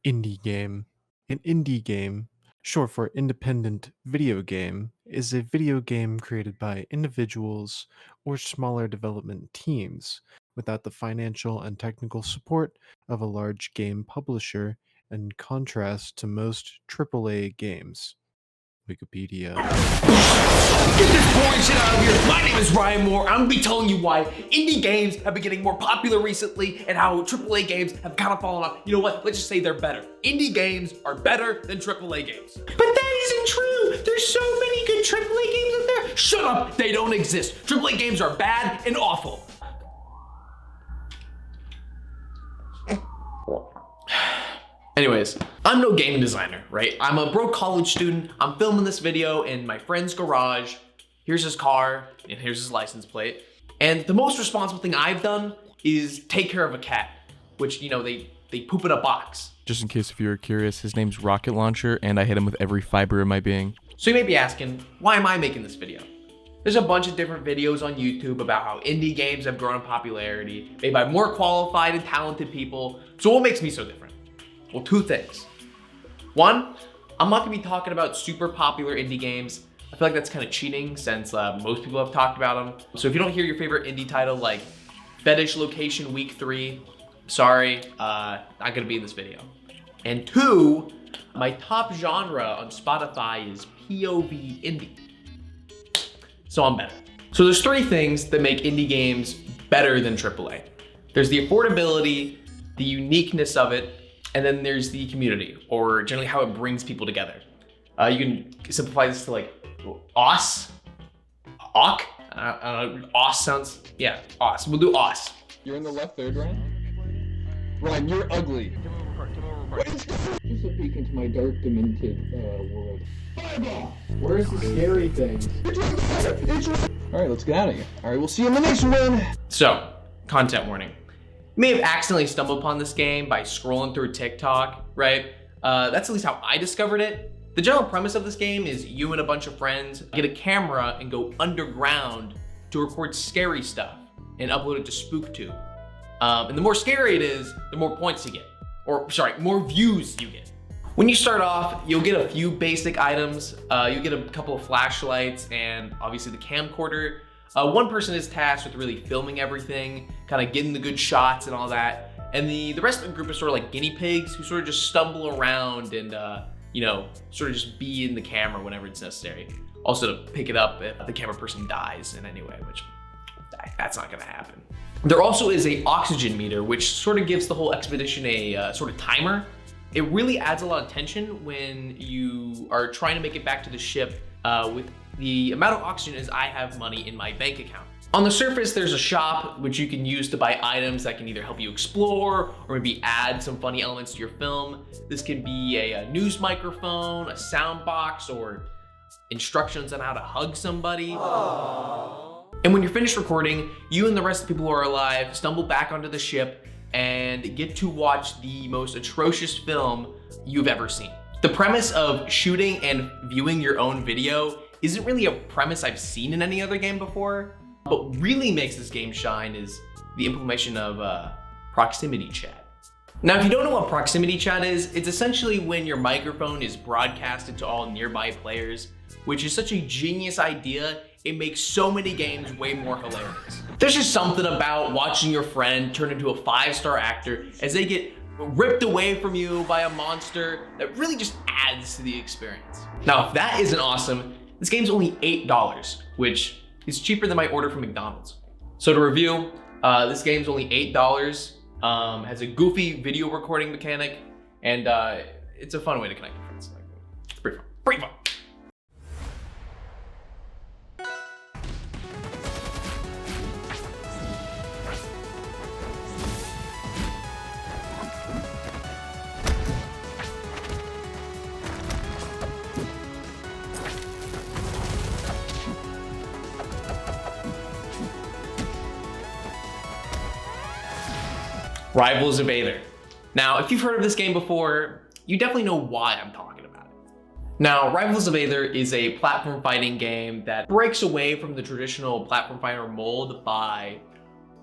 Indie game. An indie game, short for independent video game, is a video game created by individuals or smaller development teams without the financial and technical support of a large game publisher, in contrast to most AAA games. Wikipedia. Get this boring shit out of here. My name is Ryan Moore. I'm gonna be telling you why indie games have been getting more popular recently and how AAA games have kind of fallen off. You know what? Let's just say they're better. Indie games are better than AAA games. But that isn't true. There's so many good AAA games out there. Shut up. They don't exist. AAA games are bad and awful. Anyways, I'm no game designer, right? I'm a broke college student. I'm filming this video in my friend's garage. Here's his car, and here's his license plate. And the most responsible thing I've done is take care of a cat, which, you know, they poop in a box. Just in case if you were curious, his name's Rocket Launcher, and I hit him with every fiber in my being. So you may be asking, why am I making this video? There's a bunch of different videos on YouTube about how indie games have grown in popularity, made by more qualified and talented people. So what makes me so different? Well, two things. One, I'm not gonna be talking about super popular indie games. I feel like that's kind of cheating since most people have talked about them. So if you don't hear your favorite indie title like Fetish Location Week 3, sorry, not gonna be in this video. And two, my top genre on Spotify is POV indie. So I'm better. So there's three things that make indie games better than AAA. There's the affordability, the uniqueness of it, and then there's the community, or generally how it brings people together. You can simplify this to like OS, OC. I don't know. OS sounds, yeah, OS. We'll do OS. You're in the left third, Ryan? Ryan, you're ugly. Just a peek into my dark, demented world. Where's the scary thing? Alright, let's get out of here. Alright, we'll see you in the next one. So, content warning. You may have accidentally stumbled upon this game by scrolling through TikTok, right? That's at least how I discovered it. The general premise of this game is you and a bunch of friends get a camera and go underground to record scary stuff and upload it to SpookTube. And the more scary it is, the more points you get. Or, sorry, more views you get. When you start off, you'll get a few basic items. You'll get a couple of flashlights and obviously the camcorder. One person is tasked with really filming everything, kind of getting the good shots and all that. And the rest of the group is sort of like guinea pigs who sort of just stumble around and, you know, sort of just be in the camera whenever it's necessary. Also to pick it up if the camera person dies in any way, which that's not gonna happen. There also is a oxygen meter, which sort of gives the whole expedition a sort of timer. It really adds a lot of tension when you are trying to make it back to the ship with the amount of oxygen as I have money in my bank account. On the surface, there's a shop which you can use to buy items that can either help you explore or maybe add some funny elements to your film. This can be a news microphone, a sound box, or instructions on how to hug somebody. Aww. And when you're finished recording, you and the rest of the people who are alive stumble back onto the ship and get to watch the most atrocious film you've ever seen. The premise of shooting and viewing your own video isn't really a premise I've seen in any other game before. What really makes this game shine is the implementation of proximity chat. Now, if you don't know what proximity chat is, it's essentially when your microphone is broadcasted to all nearby players, which is such a genius idea. It makes so many games way more hilarious. There's just something about watching your friend turn into a 5-star actor as they get ripped away from you by a monster that really just adds to the experience. Now, if that isn't awesome, this game's only $8, which is cheaper than my order from McDonald's. So to review, this game's only $8, has a goofy video recording mechanic, and it's a fun way to connect with friends. It's pretty fun, pretty fun. Rivals of Aether. Now, if you've heard of this game before, you definitely know why I'm talking about it. Now, Rivals of Aether is a platform fighting game that breaks away from the traditional platform fighter mold by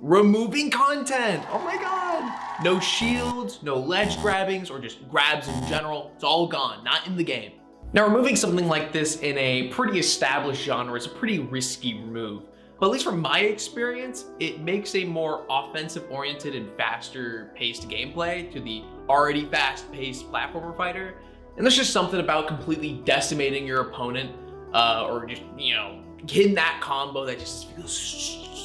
removing content. Oh my God. No shields, no ledge grabbings, or just grabs in general. It's all gone, not in the game. Now, removing something like this in a pretty established genre is a pretty risky remove. But at least from my experience, it makes a more offensive-oriented and faster-paced gameplay to the already fast-paced platformer fighter. And there's just something about completely decimating your opponent, or just, hitting that combo that just feels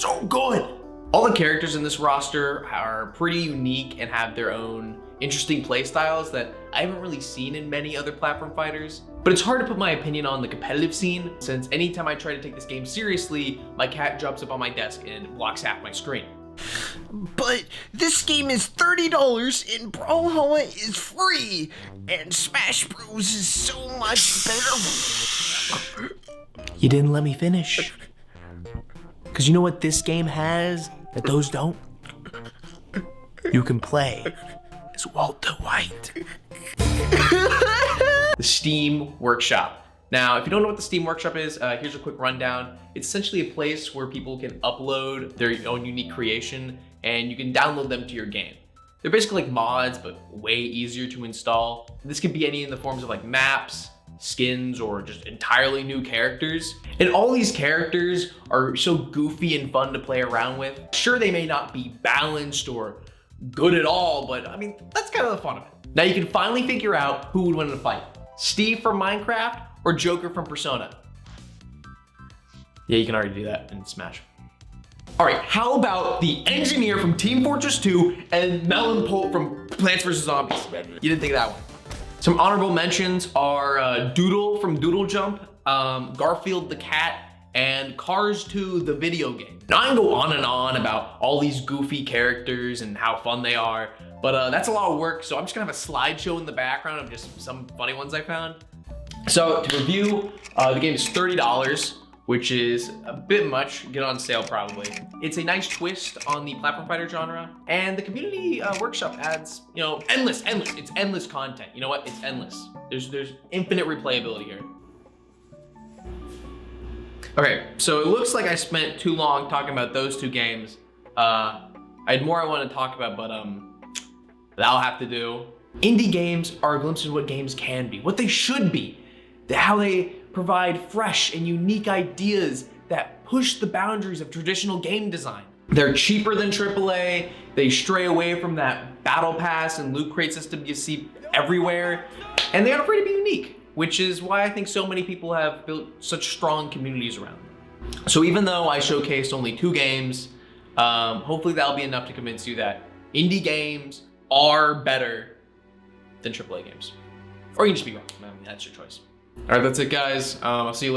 so good. All the characters in this roster are pretty unique and have their own interesting playstyles that I haven't really seen in many other platform fighters. But it's hard to put my opinion on the competitive scene, since anytime I try to take this game seriously, my cat jumps up on my desk and blocks half my screen. But this game is $30 and Brawlhalla is free, and Smash Bros is so much better. You didn't let me finish. Because you know what this game has that those don't? You can play as Walter White. The Steam Workshop. Now, if you don't know what the Steam Workshop is, here's a quick rundown. It's essentially a place where people can upload their own unique creation and you can download them to your game. They're basically like mods, but way easier to install. This could be any in the forms of like maps, skins, or just entirely new characters. And all these characters are so goofy and fun to play around with. Sure, they may not be balanced or good at all, but I mean, that's kind of the fun of it. Now you can finally figure out who would win in a fight. Steve from Minecraft or Joker from Persona? Yeah, you can already do that in Smash. All right, how about the engineer from Team Fortress 2 and Melon Polt from Plants vs. Zombies? You didn't think of that one. Some honorable mentions are Doodle from Doodle Jump, Garfield the cat, and Cars 2 the video game. Now I can go on and on about all these goofy characters and how fun they are, but that's a lot of work, so I'm just gonna have a slideshow in the background of just some funny ones I found. So to review, the game is $30, which is a bit much, get on sale probably. It's a nice twist on the platform fighter genre, and the community workshop adds, it's endless content. You know what, it's endless. There's infinite replayability here. Okay, so it looks like I spent too long talking about those two games. I had more I want to talk about, but that'll have to do. Indie games are a glimpse of what games can be, what they should be, how they provide fresh and unique ideas that push the boundaries of traditional game design. They're cheaper than AAA, they stray away from that battle pass and loot crate system you see everywhere, and they aren't afraid to be unique, which is why I think so many people have built such strong communities around them. So even though I showcased only 2 games, hopefully that'll be enough to convince you that indie games are better than AAA games. Or you can just be wrong, I mean, that's your choice. All right, that's it guys, I'll see you later.